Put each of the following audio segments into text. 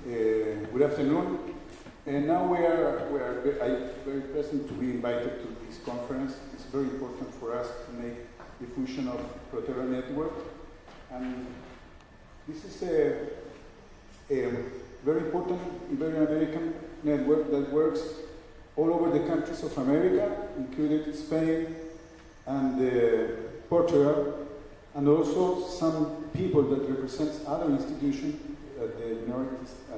Good afternoon. And now we are very pleasant to be invited to this conference. It's very important for us to make diffusion of Proterra network. And this is a very important Iberian-American network that works all over the countries of America, including Spain and Portugal, and also some people that represent other institutions at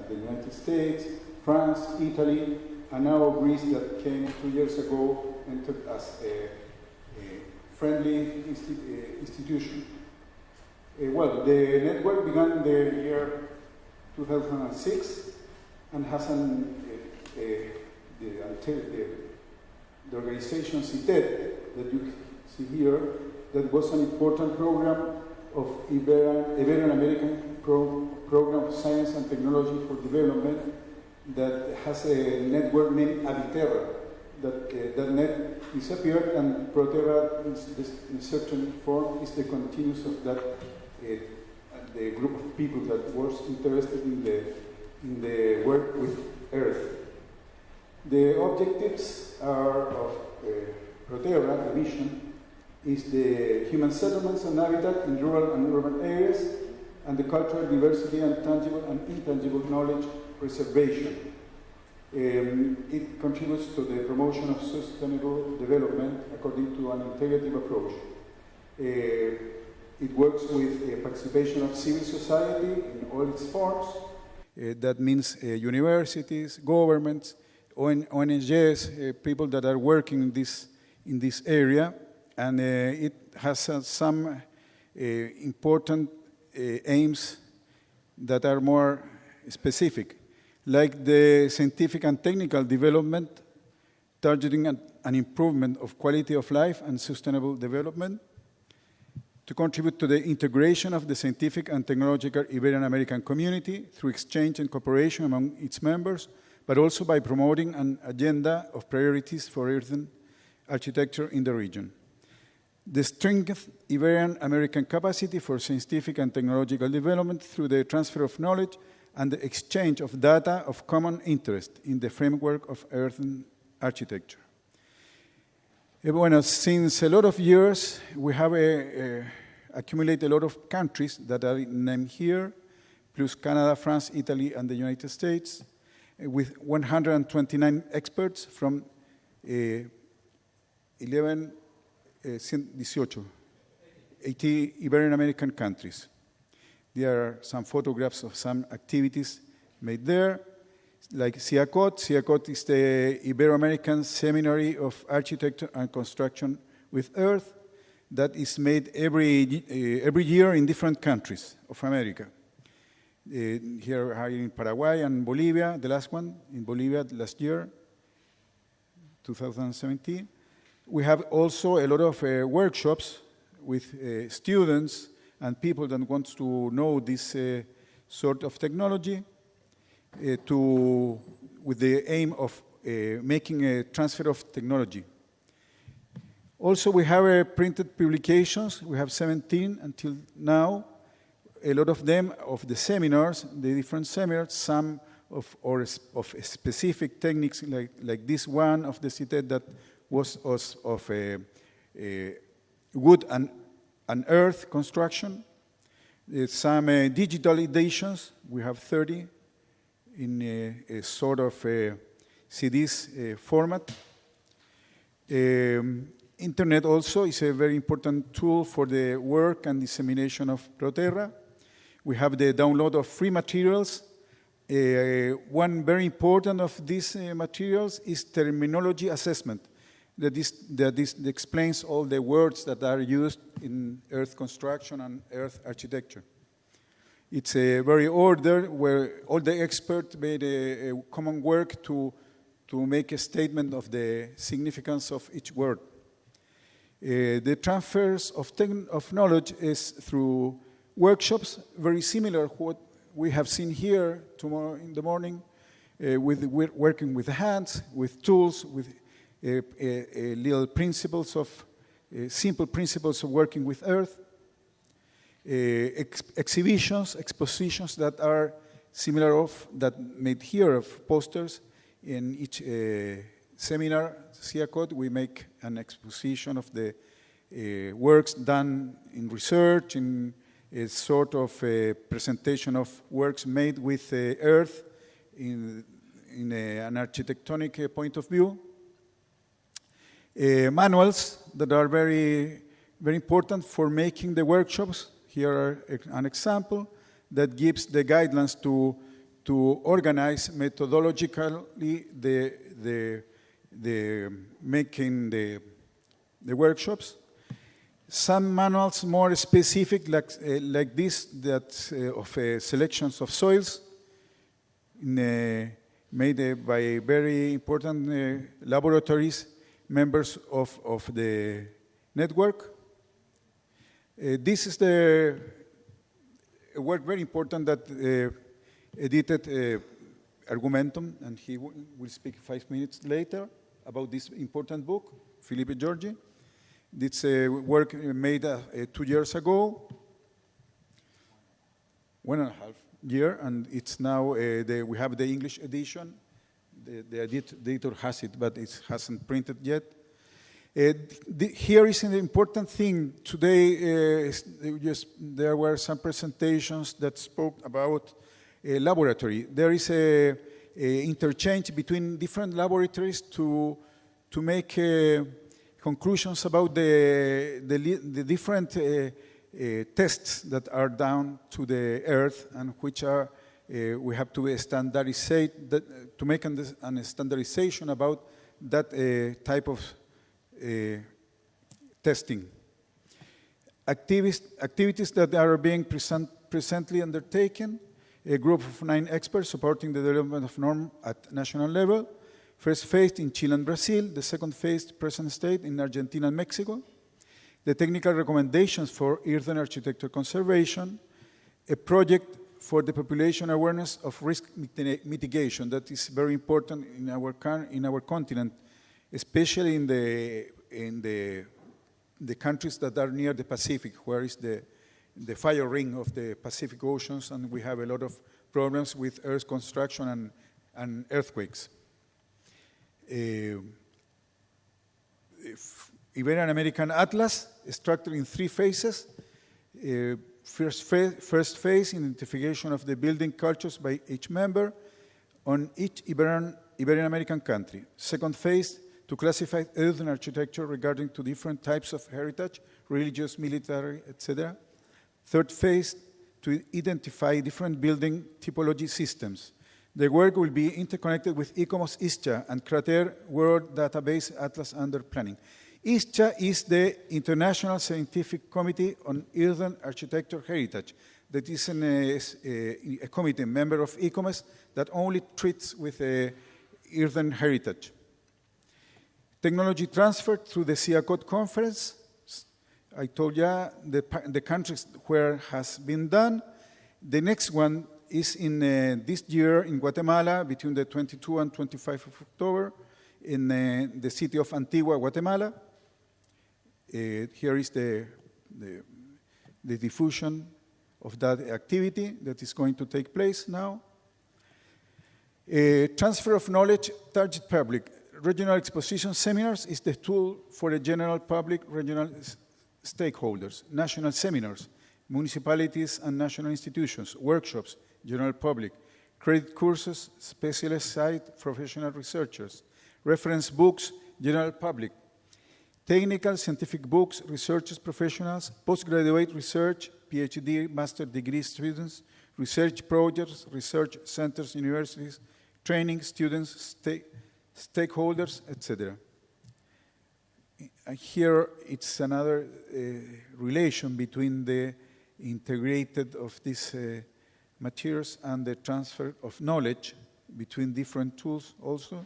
the United States, France, Italy, and now Greece that came 2 years ago and took as a friendly institution. Well, the network began in the year 2006 and has the organization CITED that you see here, that was an important program of Iberian-American program of science and technology for development that has a network named Proterra. That net disappeared, and Proterra, in a certain form, is the continuous of that the group of people that was interested in the work with Earth. The objectives are of Proterra, the mission, is the human settlements and habitat in rural and urban areas, and the cultural diversity and tangible and intangible knowledge preservation. It contributes to the promotion of sustainable development according to an integrative approach. It works with participation of civil society in all its forms. That means universities, governments, ONGs, people that are working in this area, and it has some important aims that are more specific, like the scientific and technical development, targeting an improvement of quality of life and sustainable development, to contribute to the integration of the scientific and technological Iberian-American community through exchange and cooperation among its members, but also by promoting an agenda of priorities for Earthen architecture in the region. The strength Iberian-American capacity for scientific and technological development through the transfer of knowledge and the exchange of data of common interest in the framework of Earthen architecture. Bueno, since a lot of years, we have accumulated a lot of countries that are named here, plus Canada, France, Italy, and the United States, with 129 experts from 18 Iberian-American countries. There are some photographs of some activities made there, like CIACOT. CIACOT is the Ibero-American Seminary of Architecture and Construction with Earth that is made every year in different countries of America. Here in Paraguay and Bolivia, the last one in Bolivia last year, 2017. We have also a lot of workshops with students and people that want to know this sort of technology with the aim of making a transfer of technology. Also, we have printed publications. We have 17 until now. A lot of them of the seminars, the different seminars, some of specific techniques like this one of the CITED that was of wood and earth construction. Some digital editions, we have 30 in a sort of CDs format. Internet also is a very important tool for the work and dissemination of Proterra. We have the download of free materials. One very important of these materials is terminology assessment. That explains all the words that are used in earth construction and earth architecture. It's a very ordered where all the experts made a common work to make a statement of the significance of each word. The transfers of knowledge is through workshops, very similar to what we have seen here tomorrow in the morning, with working with hands, with tools, with little principles of simple principles of working with earth, expositions that are similar of that made here of posters. In each seminar, CIACOT, we make an exposition of the works done in research, in a sort of a presentation of works made with earth in an architectonic point of view. Manuals that are very, very important for making the workshops. Here are an example that gives the guidelines to organize methodologically the making the workshops. Some manuals more specific, like this, that of selections of soils, made by very important laboratories, members of the network. This is the work very important that edited Argumentum, and he will speak 5 minutes later about this important book, Felipe Giorgi. It's a work made 2 years ago, 1.5 years, and it's now, we have the English edition. The editor has it, but it hasn't printed yet. Here is an important thing. Today, there were some presentations that spoke about a laboratory. There is a interchange between different laboratories to make conclusions about the different tests that are done to the earth, and which are we have to standardize that, to make a standardization about that type of testing. Activities that are being presently undertaken, a group of 9 experts supporting the development of norm at national level. First phase in Chile and Brazil, the second phase, present state, in Argentina and Mexico. The technical recommendations for earthen architecture conservation, a project for the population awareness of risk mitigation. That is very important in our continent, especially in the countries that are near the Pacific, where is the fire ring of the Pacific Oceans, and we have a lot of problems with earth construction and earthquakes. Iberian-American Atlas, structured in 3 phases. First phase, identification of the building cultures by each member on each Iberian-American country. Second phase, to classify earthen architecture regarding to different types of heritage, religious, military, etc. Third phase, to identify different building typology systems. The work will be interconnected with ICOMOS ISCHA and Crater World Database Atlas under planning. ISCHA is the International Scientific Committee on Earthen Architecture Heritage. That is a committee, member of ICOMOS, that only treats with earthen heritage. Technology transfer through the CIACOT conference. I told you the countries where has been done. The next one is in this year in Guatemala, between the 22 and 25 of October, in the city of Antigua, Guatemala. Here is the diffusion of that activity that is going to take place now. Transfer of knowledge, target public. Regional exposition seminars is the tool for the general public, regional stakeholders. National seminars, municipalities and national institutions, workshops, general public, credit courses, specialized professional researchers, reference books, general public, technical scientific books, researchers, professionals, postgraduate research, PhD, master degree students, research projects, research centers, universities, training students, stakeholders, etc. Here it's another relation between the integrated of these materials and the transfer of knowledge between different tools also.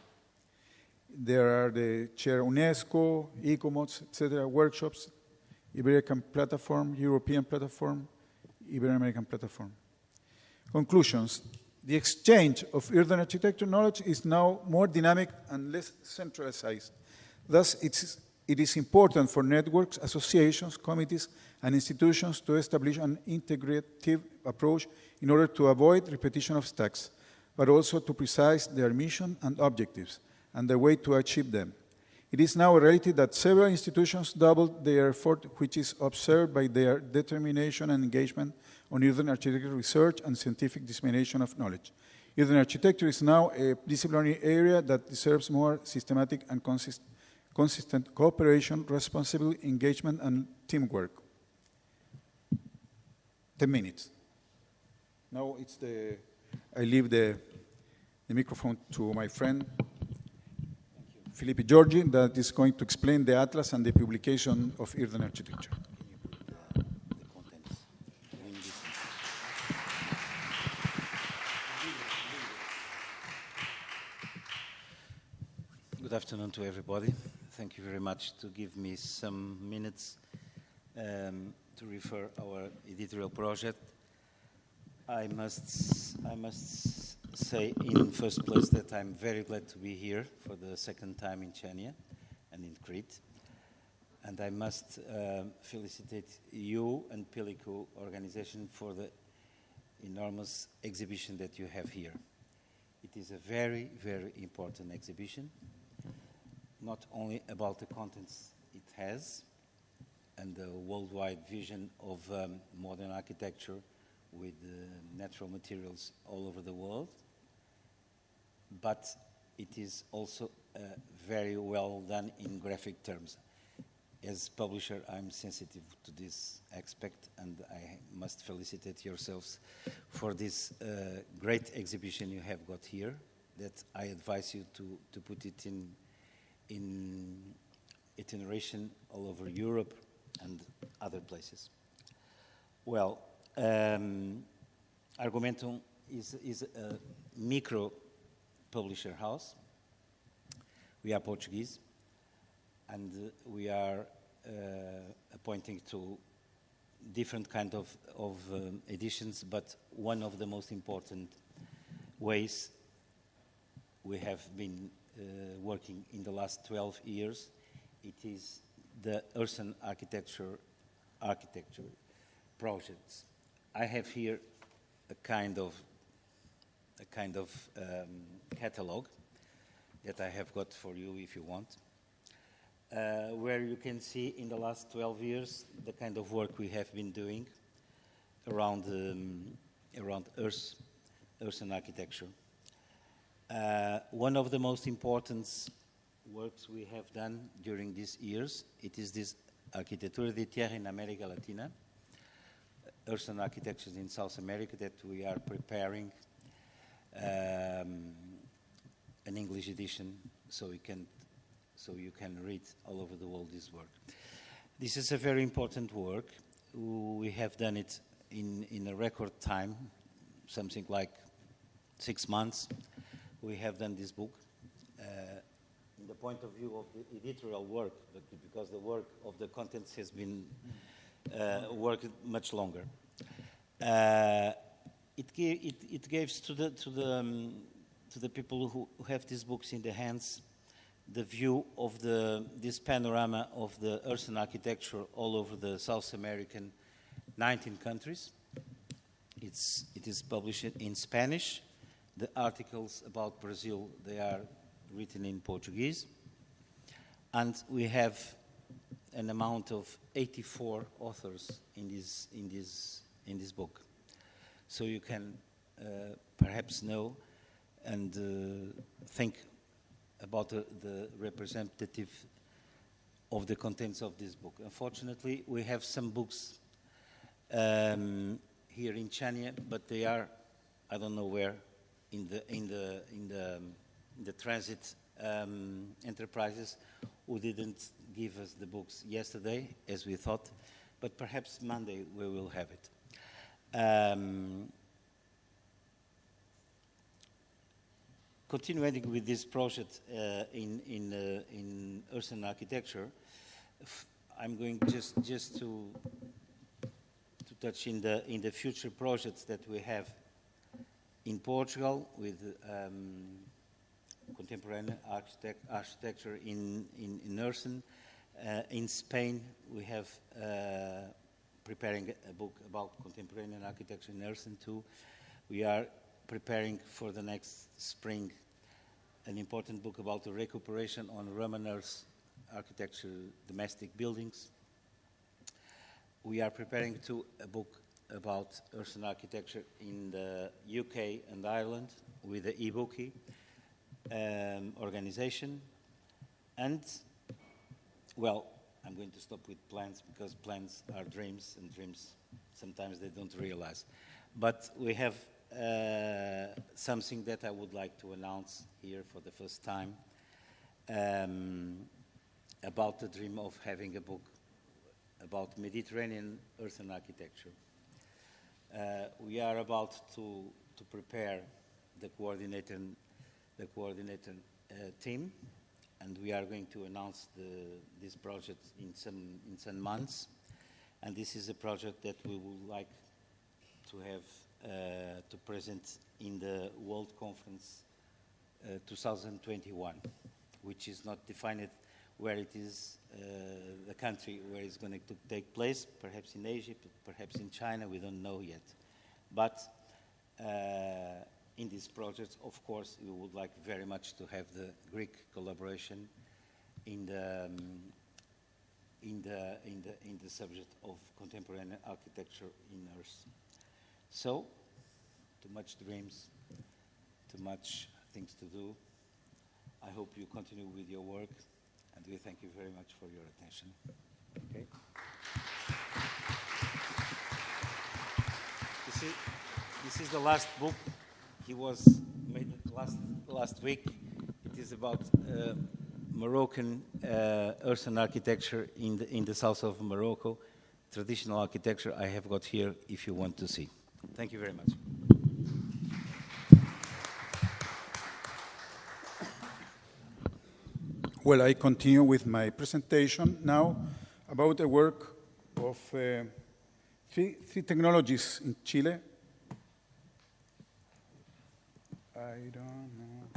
There are the chair UNESCO, ICOMOS, etc., workshops, Iberian platform, European platform, Iberian-American platform. Conclusions. The exchange of earthen architecture knowledge is now more dynamic and less centralized. Thus, it's It is important for networks, associations, committees, and institutions to establish an integrative approach in order to avoid repetition of stacks, but also to precise their mission and objectives and the way to achieve them. It is now a reality that several institutions doubled their effort, which is observed by their determination and engagement on Earthen architecture research and scientific dissemination of knowledge. Earthen architecture is now a disciplinary area that deserves more systematic and consistent cooperation, responsible engagement, and teamwork. 10 minutes. Now I leave the microphone to my friend, Felipe Giorgi, that is going to explain the atlas and the publication of Earthen architecture. Good afternoon to everybody. Thank you very much to give me some minutes to refer our editorial project. I must say in first place that I'm very glad to be here for the second time in Chania and in Crete. And I must felicitate you and Pelico organization for the enormous exhibition that you have here. It is a very, very important exhibition, not only about the contents it has and the worldwide vision of modern architecture with natural materials all over the world, but it is also very well done in graphic terms. As publisher, I'm sensitive to this aspect, and I must felicitate yourselves for this great exhibition you have got here, that I advise you to put it in iteration all over Europe and other places. Well, Argumentum is a micro publisher house. We are Portuguese, and we are appointing to different kind of editions, but one of the most important ways we have been working in the last 12 years, it is the Earthen architecture projects. I have here a kind of catalog that I have got for you if you want, where you can see in the last 12 years the kind of work we have been doing around Earthen architecture. One of the most important works we have done during these years, it is this Arquitectura de Tierra in America Latina, Earthen architectures in South America, that we are preparing an English edition so you can read all over the world this work. This is a very important work. We have done it in a record time, something like 6 months. We have done this book. In the point of view of the editorial work, but because the work of the contents has been worked much longer. It gives to the people who have these books in their hands the view of this panorama of the Earthen architecture all over the South American 19 countries. It is published in Spanish. The articles about Brazil, they are written in Portuguese. And we have an amount of 84 authors in this book. So you can perhaps know and think about the representative of the contents of this book. Unfortunately, we have some books here in Chania, but they are, I don't know where, in the transit enterprises who didn't give us the books yesterday, as we thought, but perhaps Monday we will have it. Continuing with this project in Earthen architecture, I'm going just to touch in the future projects that we have in Portugal with contemporary architecture in Earthen, In Spain, we have preparing a book about contemporary architecture in Earthen too. We are preparing for the next spring an important book about the recuperation on Roman earth architecture, domestic buildings. We are preparing too a book about earthen architecture in the UK and Ireland with the eBookie organization. And, well, I'm going to stop with plans because plans are dreams, and dreams sometimes they don't realize. But we have something that I would like to announce here for the first time about the dream of having a book about Mediterranean earthen architecture. We are about to prepare the coordinator team, and we are going to announce this project in some months. And this is a project that we would like to have to present in the World Conference 2021, which is not defined where it is, the country where it's going to take place, perhaps in Egypt, perhaps in China, we don't know yet. But in this project, of course, we would like very much to have the Greek collaboration in the subject of contemporary architecture in Earth. So, too much dreams, too much things to do. I hope you continue with your work, and we thank you very much for your attention. Okay. This is the last book. He was made last week. It is about Moroccan earthen architecture in the south of Morocco. Traditional architecture I have got here if you want to see. Thank you very much. Well, I continue with my presentation now about the work of three technologies in Chile. I don't know.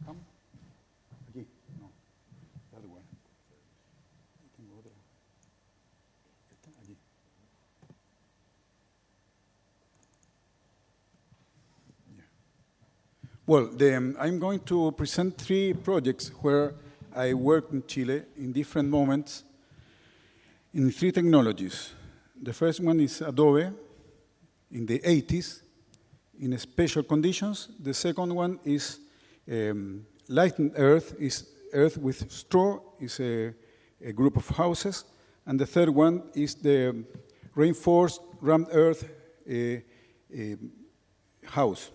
Come. Aquí. No. The other one. I can go there. Aquí. Well, I'm going to present three projects where I worked in Chile in different moments in three technologies. The first one is Adobe in the 80s in special conditions. The second one is lightened earth, is earth with straw, is a group of houses. And the third one is the reinforced rammed earth house.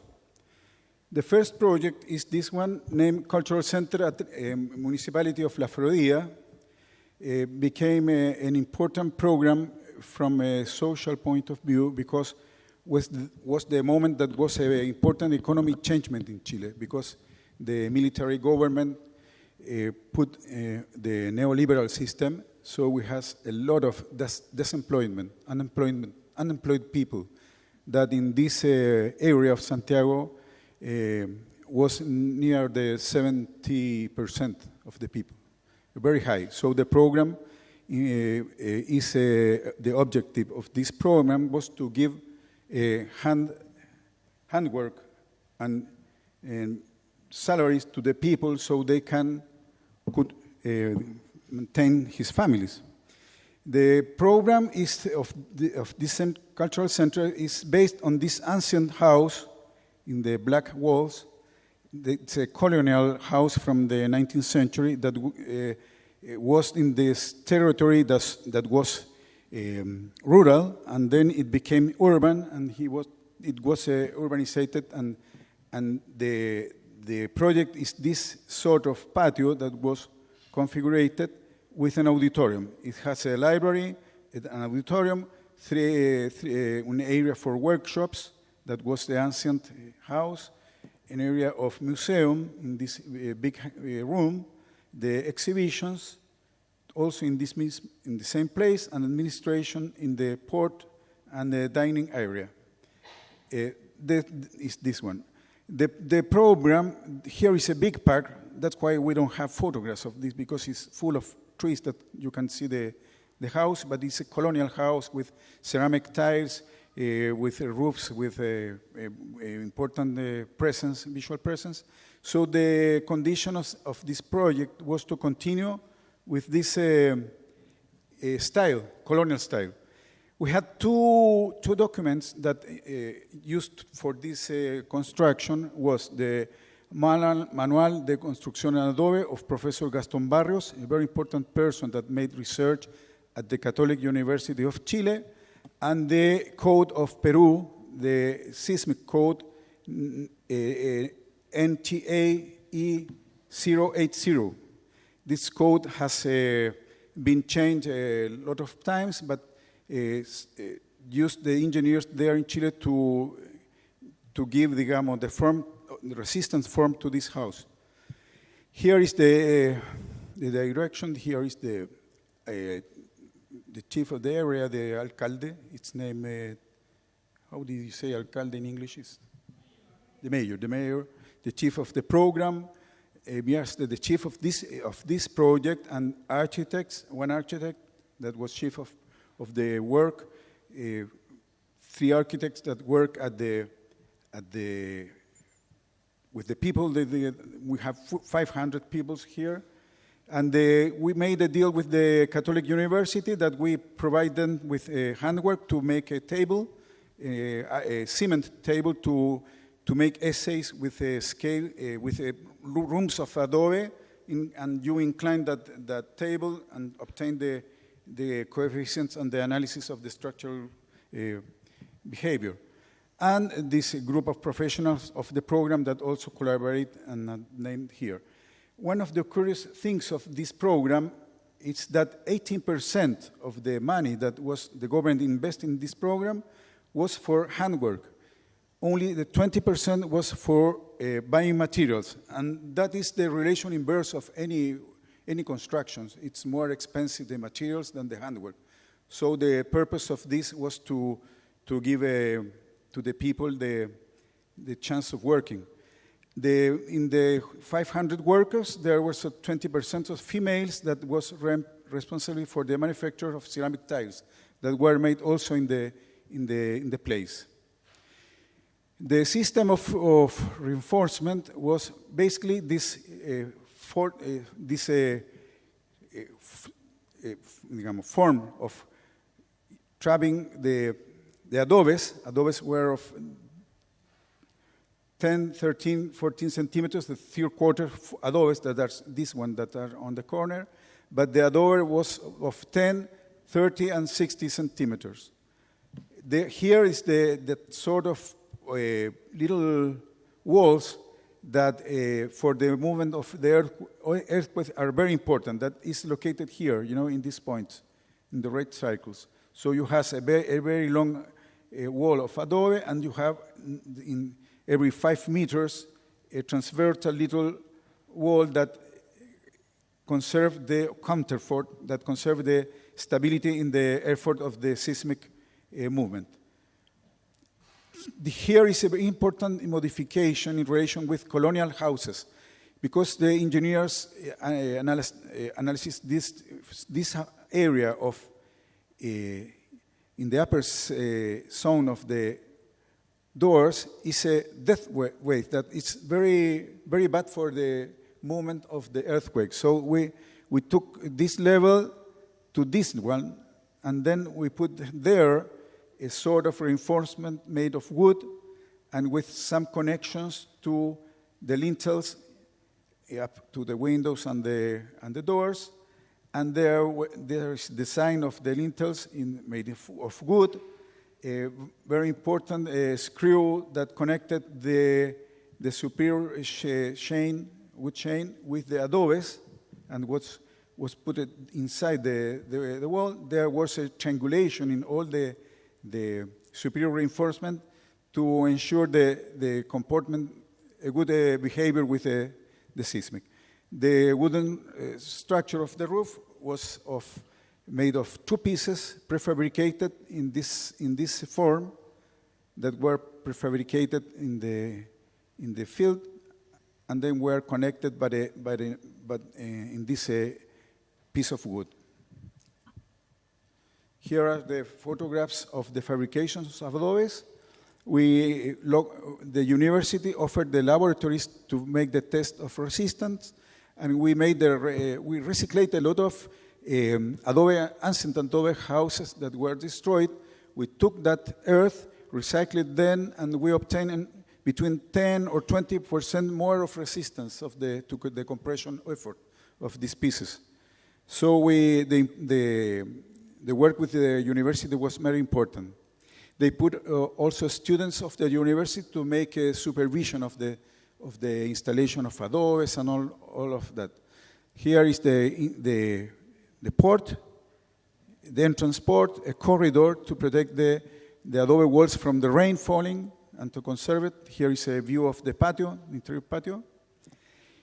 The first project is this one named Cultural Center at the Municipality of La Florida. Became an important program from a social point of view because was the moment that was an important economic changement in Chile because the military government put the neoliberal system, so we have a lot of unemployed people that in this area of Santiago was near the 70% of the people, very high. So the program is the objective of this program was to give handwork and salaries to the people so they could maintain his families. The program is of this cultural center is based on this ancient house in the black walls. It's a colonial house from the 19th century that was in this territory that was rural, and then it became urban, and it was urbanized, and the project is this sort of patio that was configured with an auditorium. It has a library, an auditorium, an area for workshops. That was the ancient house, an area of museum in this big room, the exhibitions also in the same place, and administration in the port and the dining area. Is this one. The program, here is a big park. That's why we don't have photographs of this, because it's full of trees that you can see the house, but it's a colonial house with ceramic tiles, with roofs, with important presence, visual presence. So the condition of this project was to continue with this style, colonial style. We had two documents that used for this construction was the Manual de Construcción en Adobe of Professor Gaston Barrios, a very important person that made research at the Catholic University of Chile, and the Code of Peru, the seismic code NTAE 080. This code has been changed a lot of times, but used the engineers there in Chile to give, digamos, the resistance form to this house. Here is the direction. Here is the chief of the area, the alcalde. Its name, how did you say alcalde in English? Is the mayor. The mayor, the chief of the program. Yes, the chief of this project, and architects. One architect that was chief of the work. 3 architects that work with the people. We have 500 people here. And we made a deal with the Catholic University that we provide them with handwork to make a table, a cement table to make essays with a scale, with rooms of adobe, and you incline that table and obtain the coefficients and the analysis of the structural behavior. And this group of professionals of the program that also collaborate and are named here. One of the curious things of this program is that 18% of the money that was the government invested in this program was for handwork. Only the 20% was for buying materials, and that is the relation inverse of any constructions. It's more expensive, the materials, than the handwork. So the purpose of this was to give to the people the chance of working. In the 500 workers, there was 20% of females that was responsible for the manufacture of ceramic tiles that were made also in the place. The system of reinforcement was basically this form of trapping the adobes. Adobes were of 10, 13, 14 centimeters, the 3/4 adobes that are this one that are on the corner, but the adobe was of 10, 30, and 60 centimeters. Here is the sort of little walls that for the movement of the earthquake are very important. That is located here, in this point, in the red circles. So you have a very long wall of adobe, and you have in every 5 meters a transversal little wall that conserve the counterfort, that conserve the stability in the effort of the seismic movement. Here is a very important modification in relation with colonial houses, because the engineers analysis this area of in the upper zone of the doors is a death wave that is very, very bad for the movement of the earthquake. So we took this level to this one, and then we put there a sort of reinforcement made of wood and with some connections to the lintels up to the windows and the doors. And there is the sign of the lintels made of wood, a very important screw that connected the superior wood chain with the adobes, and was put inside the wall. There was a triangulation in all the superior reinforcement to ensure the comportment, a good behavior with the seismic. The wooden structure of the roof was made of 2 pieces prefabricated in this form that were prefabricated in the field, and then were connected in this piece of wood. Here are the photographs of the fabrications of adobes. The university offered the laboratories to make the test of resistance, and we recycled a lot of ancient adobe houses that were destroyed. We took that earth, recycled them, and we obtained between 10 or 20% more of resistance to the compression effort of these pieces. So the work with the university was very important. They put also students of the university to make a supervision of the installation of adobes and all of that. Here is the port, the entrance port, a corridor to protect the adobe walls from the rain falling and to conserve it. Here is a view of the patio, interior patio.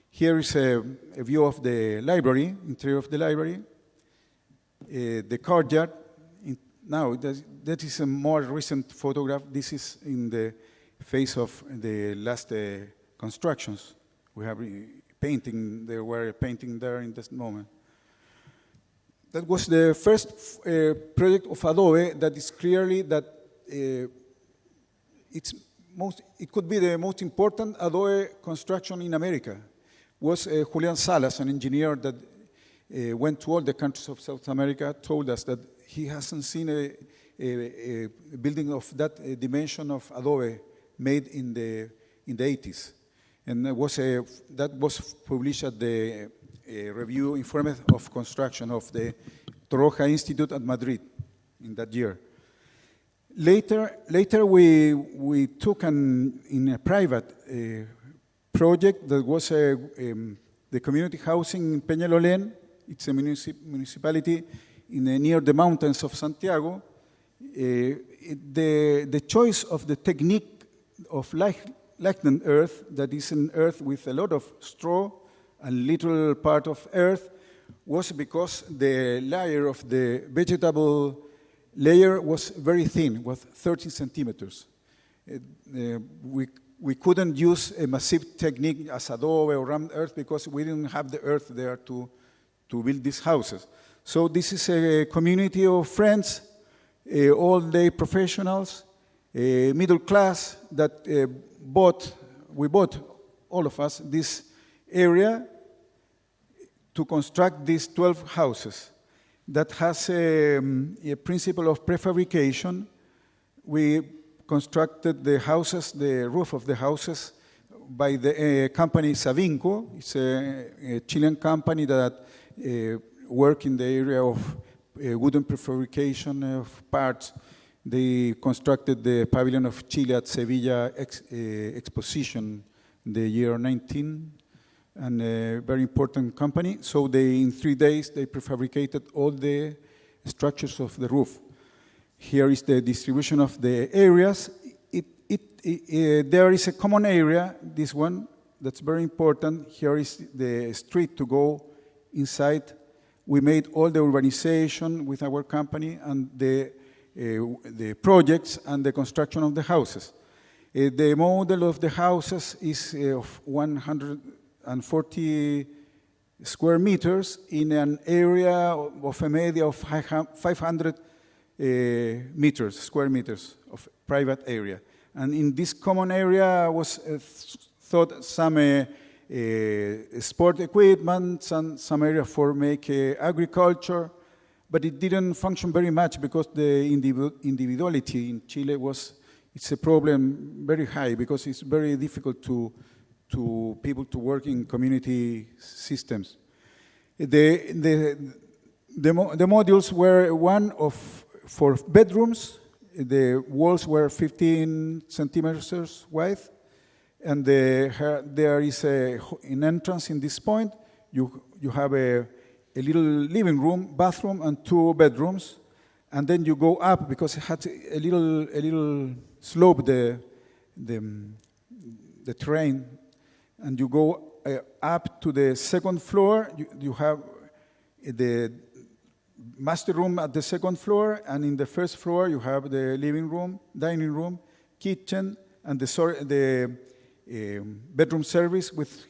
Here is a view of the library, interior of the library. The courtyard. Now, that is a more recent photograph. This is in the phase of the last constructions. We have painting, there were painting there in this moment. That was the first project of adobe that is clearly that it could be the most important adobe construction in America. Was Julian Salas, an engineer that went to all the countries of South America, told us that he hasn't seen a building of that dimension of adobe made in the 80s. And that was published at the review Informe of Construction of the Torroja Institute at Madrid in that year. Later we took in a private project that was the community housing in Peñalolén. It's a municipality near the mountains of Santiago. The choice of the technique of lignite earth, that is an earth with a lot of straw and little part of earth, was because the layer of the vegetable layer was very thin, was 30 centimeters. We couldn't use a massive technique as adobe or rammed earth because we didn't have the earth there to build these houses. So this is a community of friends, all-day professionals, middle class that we bought, all of us, this area to construct these 12 houses. That has a principle of prefabrication. We constructed the houses, the roof of the houses, by the company Savinco. It's a Chilean company that work in the area of wooden prefabrication of parts. They constructed the Pavilion of Chile at Sevilla Exposition in the year 19, and a very important company. So in 3 days, they prefabricated all the structures of the roof. Here is the distribution of the areas. There is a common area, this one, that's very important. Here is the street to go inside. We made all the urbanization with our company and the projects and the construction of the houses. The model of the houses is of 140 square meters in an area of a media of 500 square meters of private area. And in this common area was thought some sport equipment, some area for make agriculture, but it didn't function very much because the individuality in Chile it's a problem very high because it's very difficult to people to work in community systems. The modules were for bedrooms. The walls were 15 centimeters wide, and there is an entrance in this point. You have a little living room, bathroom, and 2 bedrooms, and then you go up because it had a little slope the terrain, and you go up to the second floor, you have the master room at the second floor, and in the first floor you have the living room, dining room, kitchen, and the bedroom service with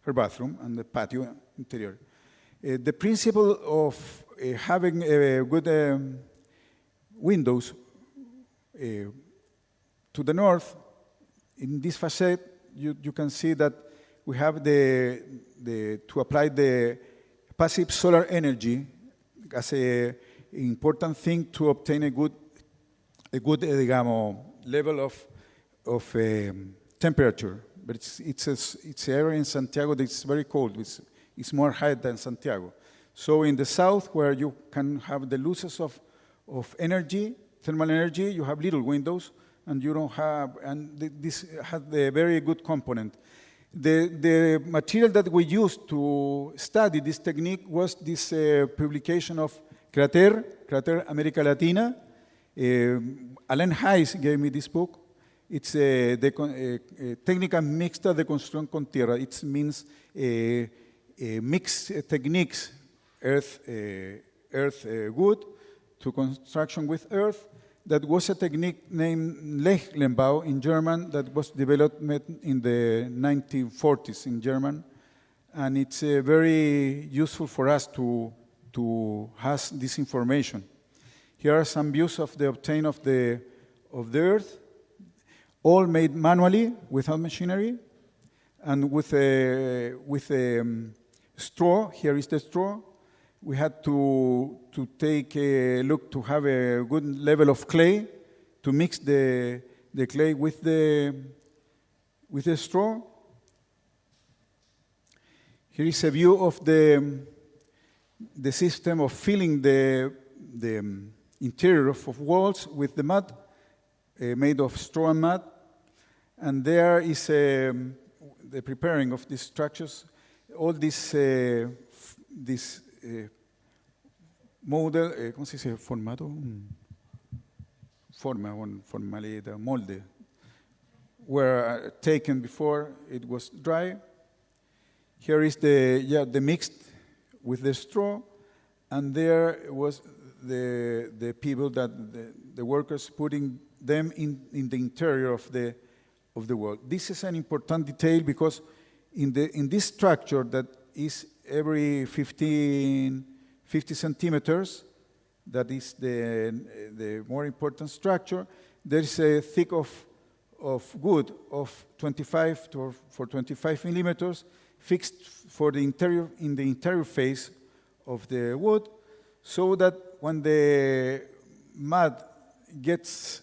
her bathroom and the patio interior. The principle of having good windows to the north, in this facade, you can see that we have to apply the passive solar energy as an important thing to obtain a good digamos, level of temperature. But it's an area in Santiago that's very cold. It's more high than Santiago. So in the south, where you can have the losses of energy, thermal energy, you have little windows, and you don't have, and this has a very good component. The material that we used to study this technique was this publication of Crater America Latina. Alain Hayes gave me this book. It's Técnica Mixta de Construcción con Tierra. It means mixed techniques, earth wood to construction with earth. That was a technique named Lechlenbau in German that was developed in the 1940s in German. And it's very useful for us to have this information. Here are some views of the obtain of the earth, all made manually without machinery, and with straw. Here is the straw. We had to take a look to have a good level of clay, to mix the clay with the straw. Here is a view of the system of filling the interior of walls with the mud, made of straw and mud. And there is the preparing of these structures. All this model, ¿cómo se dice? Formato, formalidad, molde, were taken before it was dry. Here is the mixed with the straw, and there was the people that the workers putting them in the interior of the wall. This is an important detail because in this structure that is every 50 centimeters, that is the more important structure, there is a thick of wood of 25 millimeters fixed for the interior, in the interior face of the wood, so that when the mud gets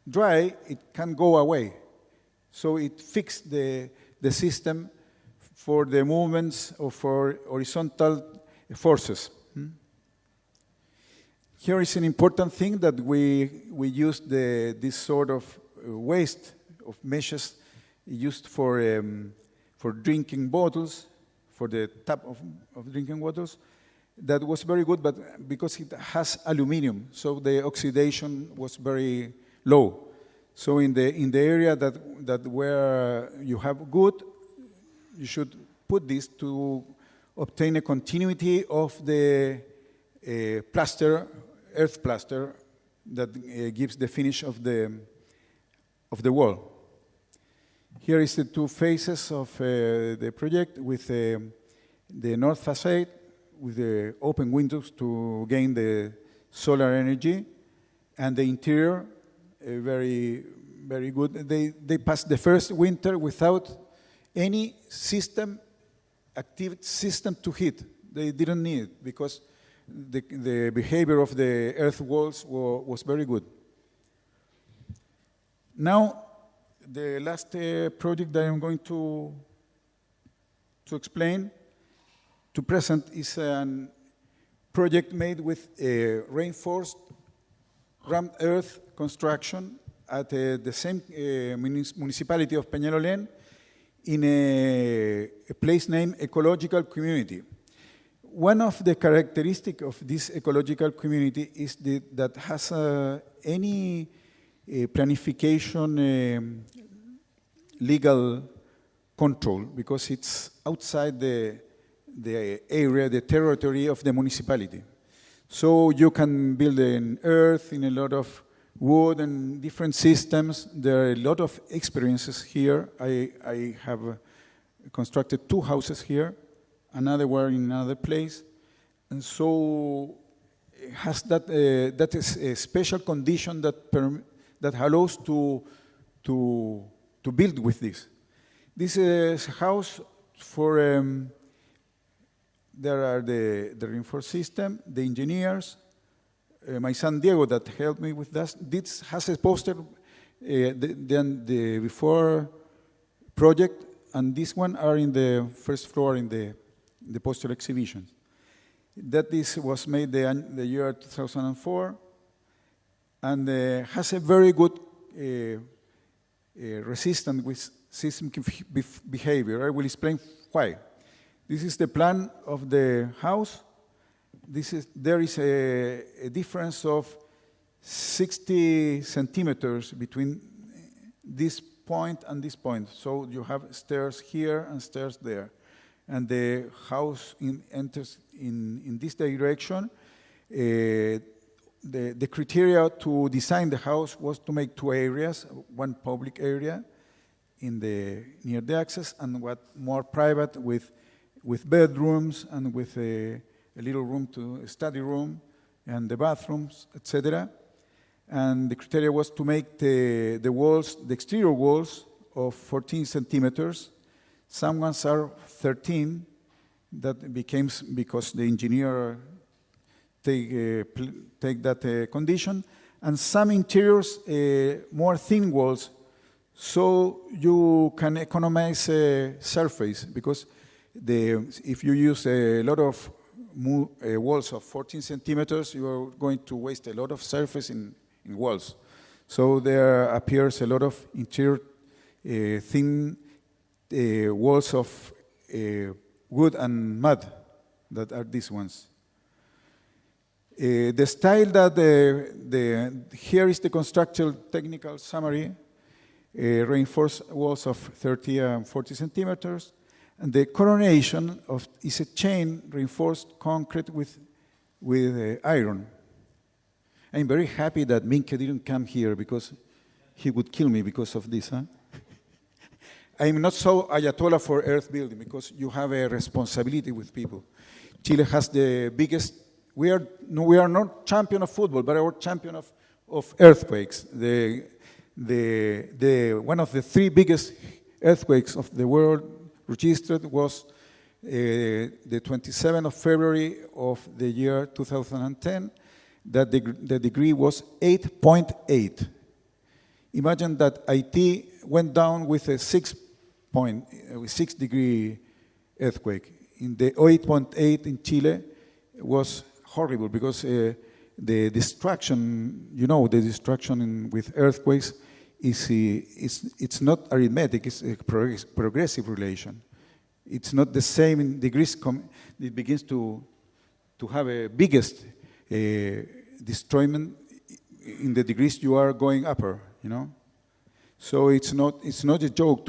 dry, it can go away. So it fixed the system for the movements or for horizontal forces. Here is an important thing that we use this sort of waste of meshes used for drinking bottles, for the tap of drinking bottles. That was very good, but because it has aluminum, so the oxidation was very low. So in the area that where you have good, you should put this to obtain a continuity of the earth plaster that gives the finish of the wall. Here is the two phases of the project with the north facade with the open windows to gain the solar energy, and the interior very, very good. They passed the first winter without any active system to heat. They didn't need it because the behavior of the earth walls was very good. Now, the last project that I'm going to explain, to present, is a project made with reinforced rammed earth construction at the same municipality of Peñalolén in a place named Ecological Community. One of the characteristics of this ecological community is that has any planification legal control because it's outside the area, the territory of the municipality. So you can build in earth, in a lot of wood and different systems. There are a lot of experiences here. I have constructed 2 houses here, another one in another place. And so it has that is a special condition that allows to build with this. This is a house for, there are the reinforced system, the engineers, my son Diego that helped me with that. This has a poster, then the before project, and this one are in the first floor in the poster exhibition. That this was made the year 2004, and has a very good resistance with seismic behavior. I will explain why. This is the plan of the house. There is a difference of 60 centimeters between this point and this point. So you have stairs here and stairs there. And the house enters in this direction. The criteria to design the house was to make 2 areas, one public area near the access and one more private with bedrooms and with a little room a study room and the bathrooms, etc. And the criteria was to make the walls, the exterior walls of 14 centimeters. Some ones are 13. That became because the engineer take that condition. And some interiors, more thin walls, so you can economize surface because if you use a lot of walls of 14 centimeters, you are going to waste a lot of surface in walls. So there appears a lot of interior thin walls of wood and mud that are these ones. The style that here is the construction technical summary, reinforced walls of 30 and 40 centimeters, and the coronation is a chain reinforced concrete with iron. I'm very happy that Minke didn't come here because he would kill me because of this. Huh? I'm not so Ayatollah for earth building because you have a responsibility with people. Chile has the biggest. We are not champion of football, but we're champion of earthquakes. One of the 3 biggest earthquakes of the world registered was the 27th of February of the year 2010. That the degree was 8.8. Imagine that Haiti went down with a 6 degree earthquake. In the 8.8 in Chile was horrible because the destruction, the destruction with earthquakes it's not arithmetic, it's a progressive relation. It's not the same in degrees, it begins to have a biggest destroyment in the degrees you are going upper, So it's not a joke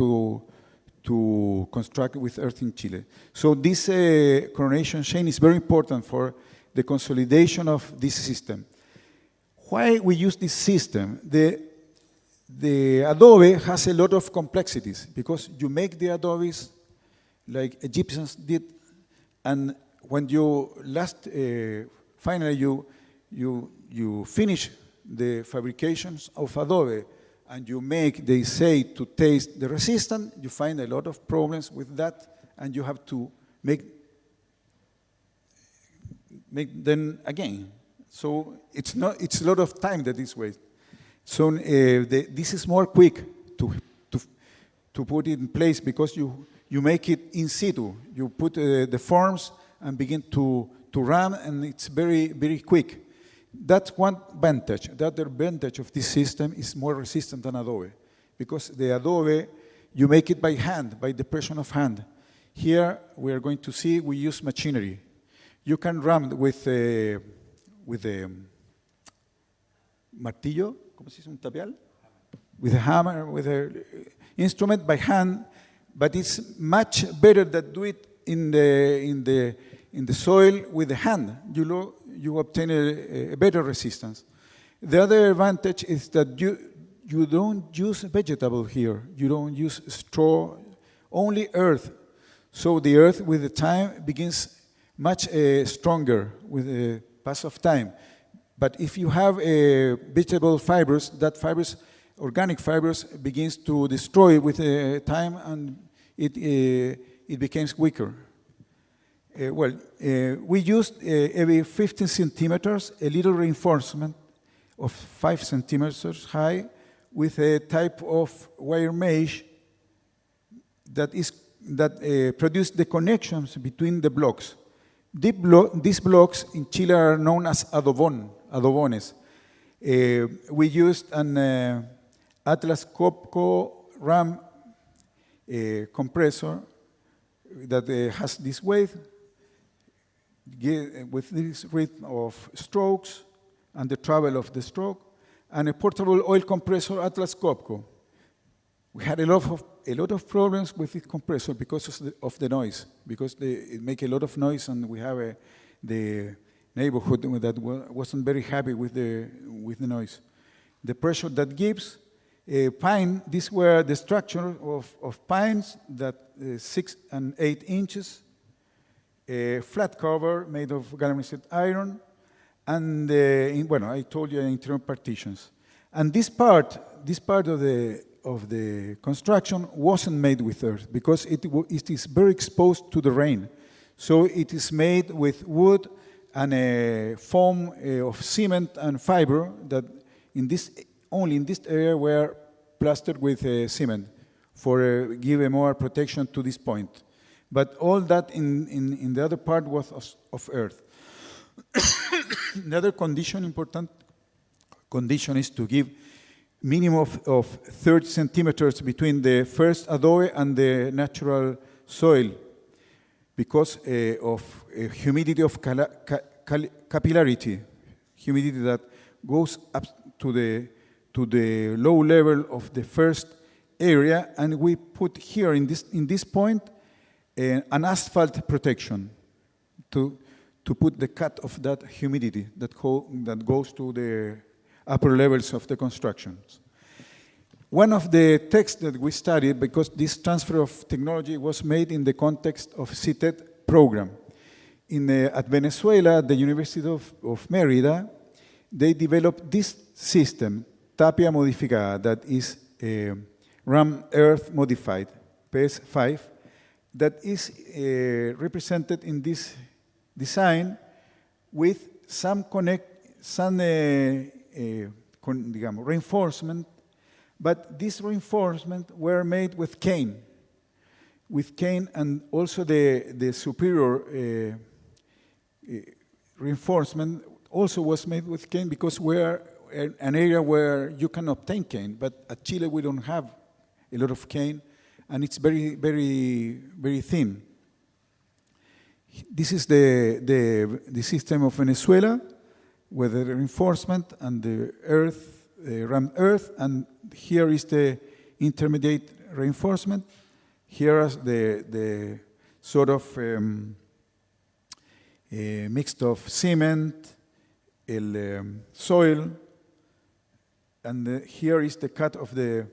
to construct with earth in Chile. So this coronation chain is very important for the consolidation of this system. Why we use this system? The adobe has a lot of complexities because you make the adobes like Egyptians did, and when you finally you finish the fabrications of adobe and you make, they say, to taste the resistance, you find a lot of problems with that, and you have to make them again. So it's a lot of time that is wasted. So this is more quick to put it in place because you make it in situ. You put the forms and begin to run, and it's very, very quick. That's one advantage. The other advantage of this system is more resistant than adobe because the adobe, you make it by hand, by depression of hand. Here, we are going to see we use machinery. You can run with a martillo, ¿cómo se dice? Un tapial? With a hammer, with an instrument by hand, but it's much better to do it in the soil with the hand. You obtain a better resistance. The other advantage is that you don't use vegetable here. You don't use straw, only earth. So the earth with the time begins much stronger with the pass of time. But if you have vegetable fibers, that fibers, organic fibers, begins to destroy with time, and it becomes weaker. We used every 15 centimeters a little reinforcement of 5 centimeters high with a type of wire mesh that produce the connections between the blocks. These blocks in Chile are known as adobones. We used an Atlas Copco RAM compressor that has this weight with this rhythm of strokes and the travel of the stroke, and a portable oil compressor Atlas Copco. We had a lot of problems with this compressor because of the noise, because it make a lot of noise, and we have the neighborhood that wasn't very happy with the noise. The pressure that gives pine. These were the structure of pines that 6 and 8 inches, a flat cover made of galvanized iron, and I told you internal partitions. And this part of the construction wasn't made with earth because it is very exposed to the rain. So it is made with wood and a foam of cement and fiber that only in this area were plastered with cement for give a more protection to this point. But all that in the other part was of earth. Another important condition is to give minimum of 30 centimeters between the first adobe and the natural soil because of humidity of capillarity, humidity that goes up to the low level of the first area, and we put here in this point an asphalt protection to put the cut of that humidity that goes to the upper levels of the constructions. One of the texts that we studied, because this transfer of technology was made in the context of CITED program. At Venezuela, the University of Merida, they developed this system, tapia modificada, that is ram earth modified, PS5, that is represented in this design with some reinforcement, but these reinforcements were made with cane, and also the superior reinforcement also was made with cane because we're an area where you can obtain cane, but at Chile we don't have a lot of cane, and it's very, very, very thin. This is the system of Venezuela with the reinforcement and the earth, rammed earth, and here is the intermediate reinforcement. Here is the sort of mixed of cement, soil, and here is the cut of the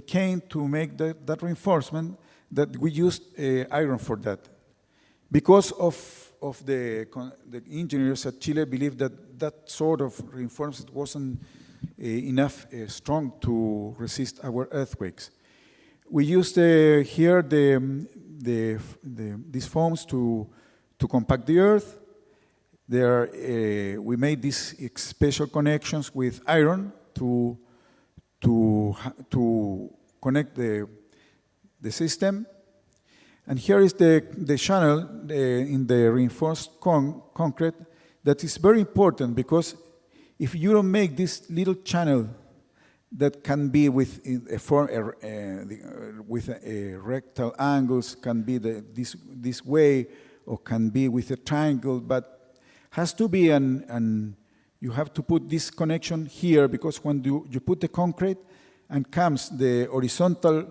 cane to make that reinforcement that we used iron for that. Because of the engineers at Chile believed that sort of reinforcement wasn't enough strong to resist our earthquakes. We used here these foams to compact the earth. We made these special connections with iron to connect the system. And here is the channel in the reinforced concrete that is very important because if you don't make this little channel that can be with rectal angles, can be this way, or can be with a triangle, but has to be you have to put this connection here because when you put the concrete and comes the horizontal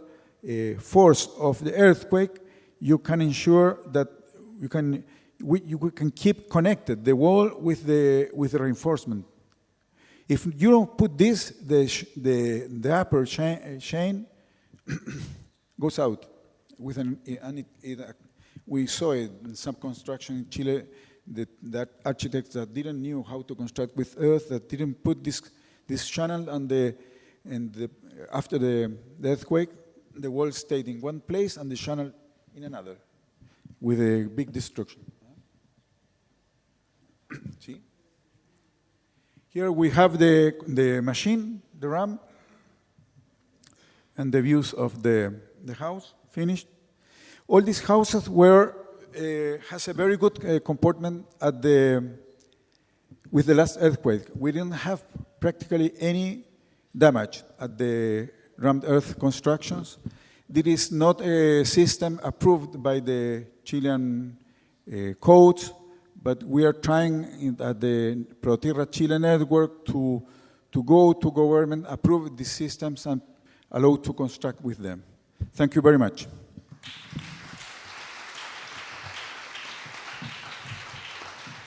force of the earthquake, you can ensure that you can keep connected the wall with the reinforcement. If you don't put this, the upper chain goes out. We saw it in some construction in Chile, that architects that didn't know how to construct with earth, that didn't put this channel on after the earthquake, the wall stayed in one place and the channel in another, with a big destruction. See? Here we have the machine, the RAM, and the views of the house finished. All these houses has a very good comportment with the last earthquake. We didn't have practically any damage at the rammed earth constructions. This is not a system approved by the Chilean codes, but we are trying at the Proterra Chile network to go to government, approve these systems, and allow to construct with them. Thank you very much.